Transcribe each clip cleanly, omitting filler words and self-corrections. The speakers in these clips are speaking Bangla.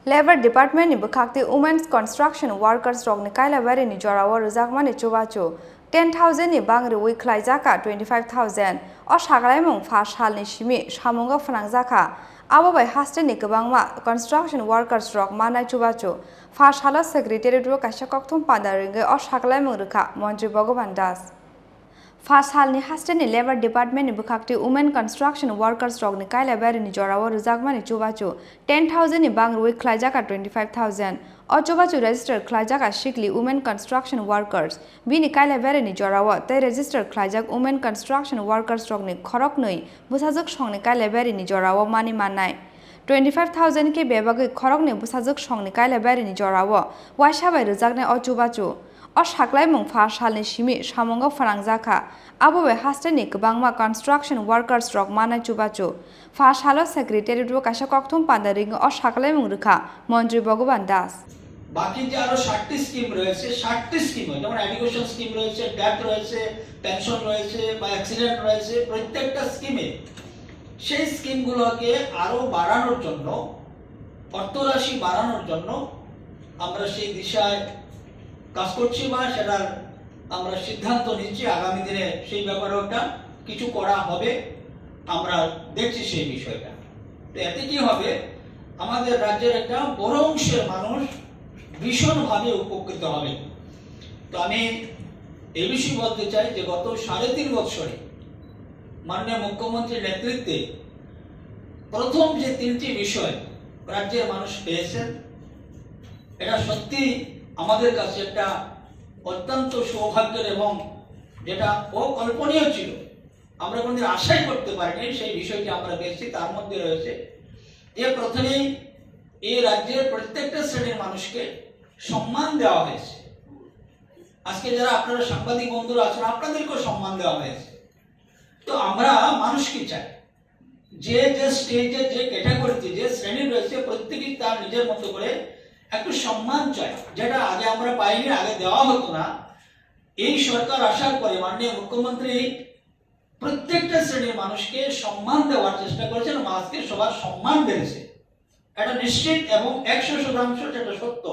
Labor Department ni bukhakti Women's Construction Workers Rokni Khlaijakha ni jorawo rujakmani chubachu 10,000 ni Bangruwi Khlaijakha 25,000 o sagraimung first halni simi samungo phanangjaka abo bai haste ni kwbangma construction workers rok manai chubachu first halo secretary ro kaisa kokthum padaringe o sagraimung rukha Mantri Bhagavan Das First halni hasteni Labor Department ni bukhakti Women Construction Workers Rokni Khlaijakha ni jorawo rujakmani chubachu 10,000 ni Bangruwi Khlaijakha 25,000 o chubachu register Khlaijakha Sikli Women Construction Workers bini Khlaijakha ni jorawo tei register Khlaijak Women Construction Workers Rokni Khorang busajuk songni Khlaijakha ni jorawo mani manai 25,000 ke bebagui Khorang busajuk songni Khlaijakha ni jorawo waisabai rujaknai o chubachu o saklaimung first halni simi samungo phanangjaka abo bai hasteni kwbangma construction workers rok manai chubachu first halo secretary ro kaisa kokthum padaring o saklaimung rukha Mantri Bhagavan Das বাকি যে আরো 60টি স্কিম রয়েছে 60টি স্কিম যেমন এডুকেশন স্কিম রয়েছে ডেথ রয়েছে পেনশন রয়েছে বা অ্যাক্সিডেন্ট রয়েছে প্রত্যেকটা স্কিমে সেই স্কিমগুলোকে আরো বাড়ানোর জন্য অর্থরাশি বাড়ানোর জন্য আমরা সেই দিশায় কাজ করছি বা সেটার আমরা সিদ্ধান্ত নিচ্ছি আগামী দিনে সেই ব্যাপারেও একটা কিছু করা হবে আমরা দেখছি সেই বিষয়টা তো এতে কি হবে আমাদের রাজ্যের একটা বড় অংশের মানুষ ভীষণভাবে উপকৃত হবে তো আমি এই বিষয়ে বলতে চাই যে গত 3.5 বছরে মাননীয় মুখ্যমন্ত্রীর নেতৃত্বে প্রথম যে 3টি বিষয় রাজ্যের মানুষ পেয়েছেন এটা সত্যি আমাদের কাছে একটা অত্যন্ত সৌভাগ্যের এবং যেটা অকল্পনীয় ছিল আমরা কোনদিন আশাই করতে পারিনি সেই বিষয়টি আমরা পেয়েছি তার মধ্যে রয়েছে যে প্রথমেই এই রাজ্যের প্রত্যেকটা শ্রেণীর মানুষকে সম্মান দেওয়া হয়েছে আজকে যারা আপনারা সাংবাদিক বন্ধুরা আছেন আপনাদেরকেও সম্মান দেওয়া হয়েছে তো আমরা মানুষ কি চাই যে যে স্টেজে যে ক্যাটাগরিতে যে শ্রেণী রয়েছে প্রত্যেকেই তার নিজের মতো করে একটু সম্মান চাই যেটা আগে আমরা পাইনি আগে দেওয়া হতো না এই সরকার আসার পরে মাননীয় মুখ্যমন্ত্রী প্রত্যেকটা শ্রেণীর মানুষকে সম্মান দেওয়ার চেষ্টা করেছেন আজকে সবার সম্মান বেড়েছে এটা নিশ্চিত এবং 100% যেটা সত্য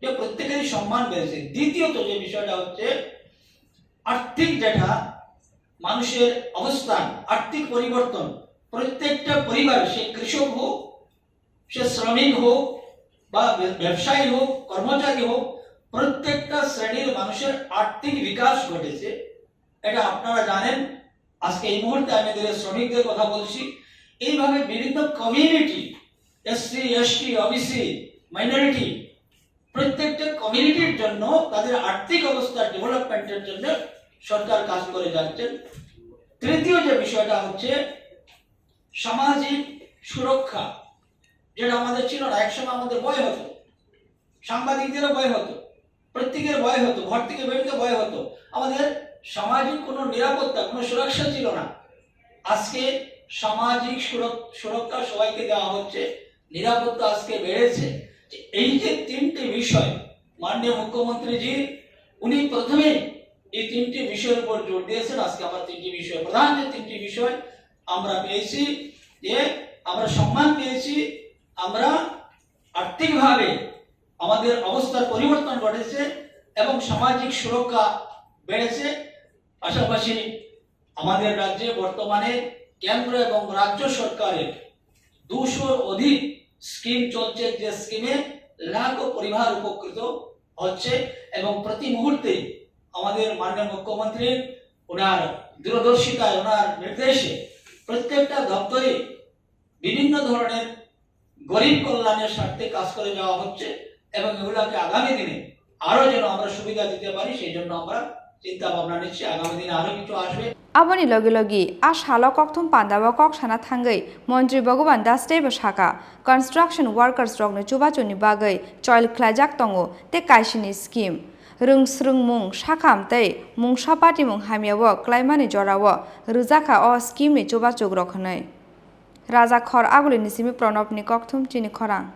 যে প্রত্যেকেরই সম্মান বেড়েছে দ্বিতীয়ত যে বিষয়টা হচ্ছে আর্থিক যেটা মানুষের অবস্থান আর্থিক পরিবর্তন প্রত্যেকটা পরিবার সে কৃষক হোক সে শ্রমিক হোক বা ব্যবসায়ী হোক কর্মচারী হোক প্রত্যেকটা শ্রেণীর মানুষের আর্থিক বিকাশ ঘটেছে এটা আপনারা জানেন আজকে এই মুহূর্তে আমি শ্রমিকদের কথা বলছি এইভাবে বিভিন্ন community SC ST OBC minority প্রত্যেকটা কমিউনিটির জন্য তাদের আর্থিক অবস্থা ডেভেলপমেন্টের জন্য সরকার কাজ করে যাচ্ছেন তৃতীয় যে বিষয়টা হচ্ছে সামাজিক সুরক্ষা যেটা আমাদের ছিল না একসময় আমাদের ভয় হতো সাংবাদিকদেরও ভয় হতো প্রত্যেকের ভয় হতো ঘর থেকে বেরোতে ভয় হতো আমাদের সামাজিক কোনো নিরাপত্তা কোনো সুরক্ষা ছিল না আজকে সামাজিক সুরক্ষা সবাইকে দেওয়া হচ্ছে নিরাপত্তা আজকে বেড়েছে এই যে 3টি বিষয় মাননীয় মুখ্যমন্ত্রীজি উনি প্রথমে এই 3টি বিষয়ের উপর জোর দিয়েছেন আজকে আমরা 3টি বিষয় প্রধান যে 3টি বিষয় আমরা পেয়েছি যে আমরা সম্মান পেয়েছি আমরা আর্থিকভাবে আমাদের অবস্থার পরিবর্তন ঘটেছে এবং সামাজিক সুরক্ষা বেড়েছে পাশাপাশি আমাদের রাজ্যে বর্তমানে কেন্দ্র এবং রাজ্য সরকারের 200-র অধিক স্কিম চলছে যে স্কিমে লাখো পরিবার উপকৃত হচ্ছে এবং প্রতি মুহূর্তে আমাদের মাননীয় মুখ্যমন্ত্রীর ওনার দূরদর্শিতায় ওনার নির্দেশে প্রত্যেকটা দপ্তরে বিভিন্ন ধরনের গরিব কল্যাণের স্বার্থে কাজ করে যাওয়া হচ্ছে এবং এগুলোকে আগামী দিনে আরো যেন আমরা সুবিধা দিতে পারি সেই জন্য আমরা চিন্তা ভাবনা নিচ্ছি আগামী দিনে আরো কিছু আসবে Aboni logi a shalo kokthum pandaba kok sana thangai Mantri Bhagavan Das tebo shaka construction workers rokni chubachuni bagai choil khlajak tongo te kaisini scheme rungsrung mung shakam tei mung sapati mung hamiawo klaimani jorawo rujaka o scheme ni chubachuk rokhnai Raja Khor aguli nisimi pranab ni kokthum Chini Khorang